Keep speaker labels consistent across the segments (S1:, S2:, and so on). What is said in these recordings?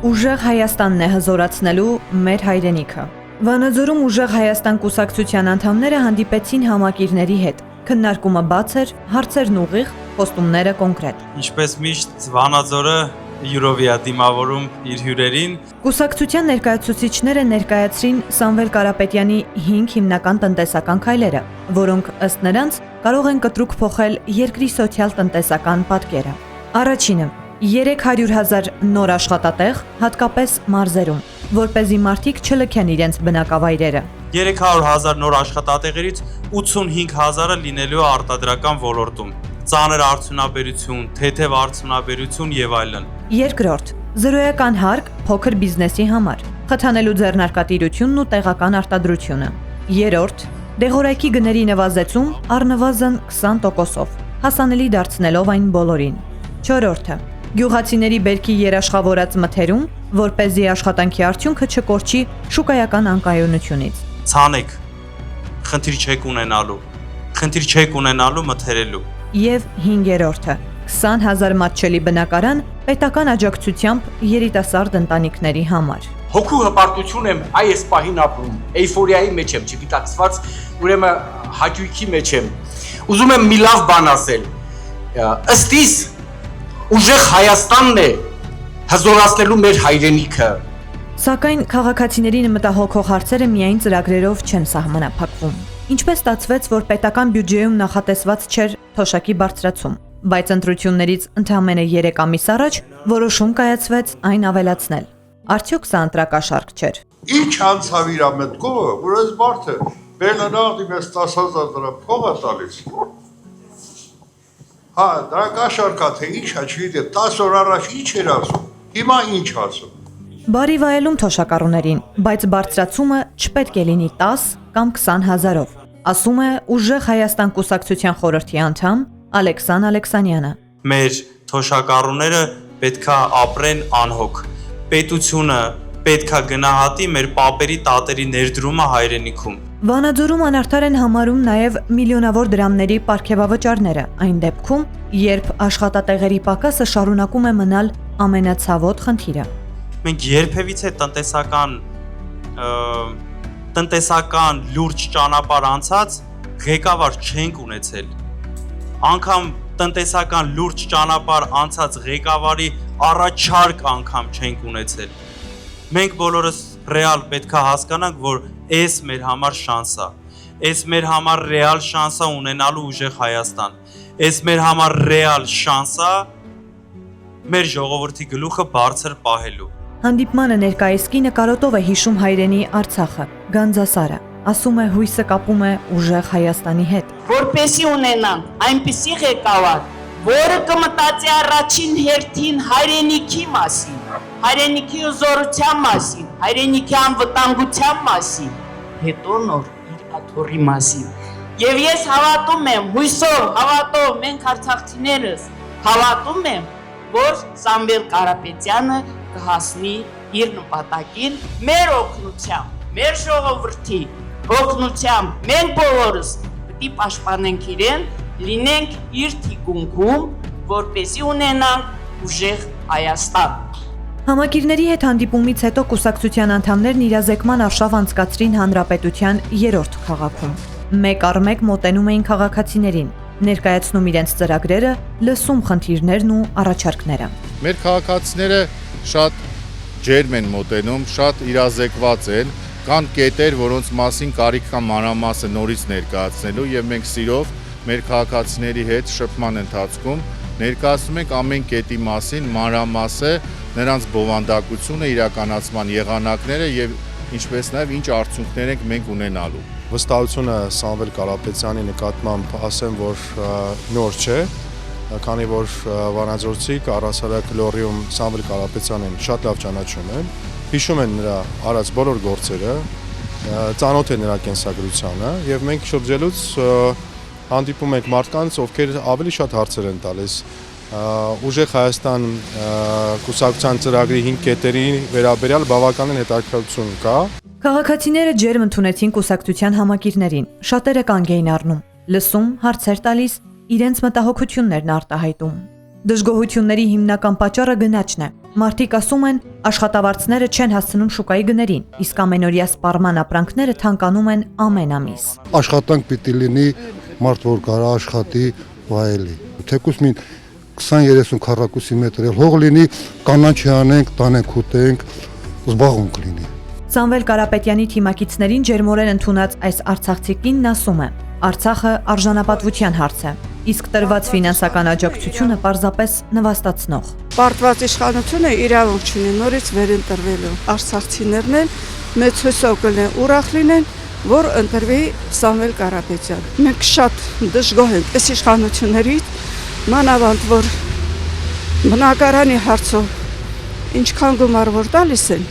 S1: Ուժեղ Հայաստանն է հզորացնելու մեր հայրենիքը։ Վանաձորում Ուժեղ Հայաստան կուսակցության անդամները հանդիպեցին համակիրների հետ։ Քննարկումը բաց էր, հարցերն ուղիղ, խոստումները կոնկրետ։
S2: Ինչպես միշտ Վանաձորը յուրովի է դիմավորում իր հյուրերին։
S1: Կուսակցության ներկայացուցիչները ներկայացրին Սամվել Կարապետյանի 5 հիմնական տնտեսական քայլերը, որոնք ըստ նրանց կարող են կտրուկ փոխել երկրի սոցիալ-տնտեսական պատկերը։ Առաջինը՝ 300,000 նոր աշխատատեղ, հատկապես մարզերում, որպեսզի մարդիկ չլքեն իրենց բնակավայրերը։
S2: 300,000 նոր աշխատատեղերից 85,000-ը լինելու է արտադրական ոլորտում։ Ծանր արդյունաբերություն, թեթև արդյունաբերություն եւ այլն։
S1: Երկրորդ՝ զրոյական հարկ փոքր բիզնեսի համար, խթանելու ձեռնարկատիրությունն ու տեղական արտադրությունը։ Երրորդ՝ դեղորայքի գների նվազեցում առնվազն 20%-ով, հասանելի դարձնելով այն բոլորին։ Չորրորդը՝ գյուղացիների բերքի երաշխավորած մթերում, որպեսզի աշխատանքի արդյունքը չկորչի շուկայական անկայունությունից։
S2: Ցանեք, խնդիր չեք ունենալու մթերելու։
S1: Եվ հինգերորդը՝ 20,000 մատչելի բնակարան պետական աջակցությամբ երիտասարդ ընտանիքների համար։
S3: Հոգու հպարտություն եմ այս պահին ապրում, էյֆորիայի մեջ եմ, չգիտակցված, ուրեմն հաճույքի մեջ եմ։ Ուզում եմ մի լավ բան ասել։ Ըստ իս Ուժեղ Հայաստանն է հզորացնելու մեր հայրենիքը։
S1: Սակայն քաղաքացիների մտահոգող հարցերը միայն ծրագրերով չեն սահմանափակվում։ Ինչպես ստացվեց, որ պետական բյուջեում նախատեսված չէր թոշակի բարձրացում, բայց ընտրություններից ընդամենը 3 ամիս առաջ որոշում կայացվեց այն ավելացնել։ Արդյոք սա ընտրակաշառք չէր։
S4: Ինչ անցավ իր մտքով, որ այս մարդը բերնարդի մեզ 10,000 դրամ փող է տալիս։ Հա, դա կաշառք է, թե ինչ է, չգիտեմ, 10 օր առաջ ինչ էր ասում, հիմա ինչ ասում։
S1: Բարի վայելում թոշակառուներին, բայց բարձրացումը չպետք է լինի 10 կամ 20,000-ով, ասում է Ուժեղ Հայաստան կուսակցության խորհրդի անդամ Ալեքսան Ալեքսանյանը։
S2: Մեր թոշակառուները պետքա ապրեն անհոգ։ Պետությունը պետքա գնահատի մեր պապերի տատերի ներդրումը հայրենիքում։
S1: Վանաձորում անարդար են համարում նաև միլիոնավոր դրամների պարգևավճարները, այն դեպքում, երբ աշխատատեղերի պակասը շարունակում է մնալ ամենացավոտ խնդիրը։
S2: Մենք երբևիցե տնտեսական լուրջ ճանապարհ անցած ղեկավար չենք ունեցել։ Անկամ տնտեսական լուրջ ճանապարհ անցած ղեկավարի առաջարկ անգամ չենք ունեցել։ Մենք բոլորս ռեալ պետքա հասկանանք, որ այս մեր համար շանս է։ Այս մեր համար ռեալ շանս է ունենալու Ուժեղ Հայաստան։ Այս մեր համար ռեալ շանս է մեր ժողովրդի գլուխը բարձր պահելու։
S1: Հանդիպմանը ներկայիս կինը կարոտով է հիշում հայրենի Արցախը, Գանձասարը, ասում է հույսը կապում է Ուժեղ Հայաստանի հետ։
S5: Որպեսի ունենանք այնպիսի ղեկավար, որը կմտածի առաջին հերթին հայրենիքի մասին, հայրենիքի զորության մասին, հայրենիքի անվտանգության մասին, հետո նոր իր աթոռի մասին։ Եվ ես հավատում եմ, հույսով հավատով մենք արցախցիներս հավատում եմ, որ Սամվել Կարապետյանը կհասնի իր նպատակին մեր օգնությամբ, մեր ժողովրդի օգնությամբ մենք բոլորս պետք է պաշտպանենք իրեն, լինենք իր թիկունքում, որպեսզի ունենանք ուժեղ Հայաստան։
S1: Համակիրների հետ հանդիպումից հետո կուսակցության անդամներն իրազեկման արշավ անցկացրին Հանրապետության 3-րդ քաղաքում։ Մեկ առ մեկ մոտենում էին քաղաքացիներին, ներկայացնում իրենց ծրագրերը, լսում խնդիրներն ու առաջարկները։
S6: Մեր քաղաքացիները շատ ջերմ են մոտենում, շատ իրազեկված են, կան կետեր, որոնց մասին կարիք կա մանրամասը նորից ներկայացնելու եւ մենք սիրով մեր քաղաքացիների հետ շփման ընթացքում ներկայացնում ենք ամեն կետի մասին մանրամասը, նրանց բովանդակությունը, իրականացման եղանակները եւ ինչպես նաեւ ինչ արդյունքներ ենք մենք ունենալու։
S7: Վստահությունը Սամվել Կարապետյանի նկատմամբ ասեմ, որ նոր չէ, քանի որ վանաձորցիք առասարակ Լոռիում Սամվել Կարապետյանին շատ լավ ճանաչում են, հիշում են նրա արած բոլոր գործերը, ծանոթ են նրա կենսագրությանը եւ մենք շրջելուց հանդիպում ենք մարդկանց, ովքեր ավելի շատ հարցեր են տալիս Ուժեղ Հայաստան կուսակցության ծրագրի 5 կետերի վերաբերյալ բավականին հետաքրքրություն կա։
S1: Քաղաքացիները ջերմ ընդունեցին կուսակցության համակիրներին, շատերը կանգ էին առնում, լսում, հարցեր տալիս, իրենց մտահոգություններն արտահայտում։ Դժգոհությունների հիմնական պատճառը գնաճն է, Մարդիկ ասում են, աշխատավարձները չեն հասցնում շուկայի գներին, իսկ ամենօրյա սպառման ապրանքները թանկանում են ամեն ամիս։
S8: Աշխատանք պիտի լինի, մարդ որ կարա աշխատի վայելի։ Թեկուզ մին 20-30 քառակուսի մետր հող լինի, կանաչի անենք, տանենք, ուտենք, զբաղունք լինի։
S1: Սամվել Կարապետյանի թիմակիցներին ջերմորեն ընդունած այս արցախցի կինն ասում է. Արցախը արժանապատվության հարց է, իսկ տրված ֆինանսական աջակցությունը պարզապես նվաստացնող։
S9: Պարտված իշխանությունը իրավունք չունի նորից վերընտրվելու։ Արցախցիներն են մեծ հույսով կլինեն, ուրախ լինեն, որ ընտրվի Սամվել Կարապետյան։ Մենք շատ դժգոհ ենք այս իշխանություններից, մանավանդ որ բնակարանի հարցով ինչքան գումար որ տալիս են,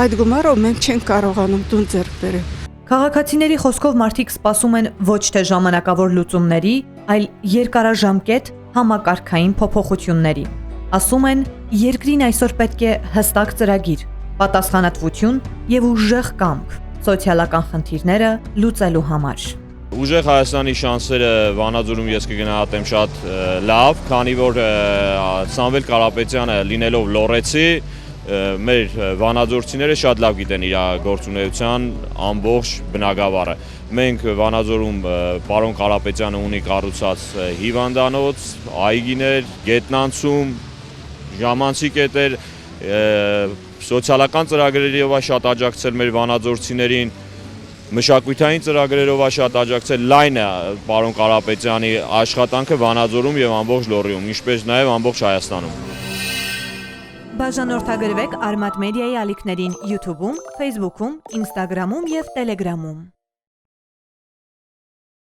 S9: այդ գումարով մենք չենք կարողանում տուն ձեռք բերել։
S1: Քաղաքացիների խոսքով մարդիկ սպասում են ոչ թե ժամանակավոր լուծումների, այլ երկարաժամկետ համակարգային փոփոխությունների։ Ասում են, երկրին այսօր պետք է հստակ ծրագիր, պատասխանատվություն եւ ուժեղ կամք սոցիալական խնդիրները լուծելու համար։
S10: Ուժեղ Հայաստանի շանսերը Վանաձորում ես կգնահատեմ շատ լավ, քանի որ Սամվել Կարապետյանը լինելով լոռեցի, մեր վանաձորցիները շատ լավ գիտեն իր գործունեության ամբողջ բնագավառը։ Մենք Վանաձորում պարոն Կարապետյանը ունի կառուցած հիվանդանոց, այգիներ, գետնանցում, ժամանցի կետեր, սոցիալական ծրագրերով է շատ աջակցել մեր վանաձորցիներին, մշակութային ծրագրերով է շատ աջակցել, լայն է պարոն Կարապետյանի աշխատանքը Վանաձորում եւ ամբողջ Լոռիում, ինչպես նաեւ ամբողջ Հայաստանում։
S1: Բաժանորդագրվեք Արմատ մեդիայի ալիքներին YouTube-ում, Facebook-ում, Instagram-ում եւ Telegram-ում։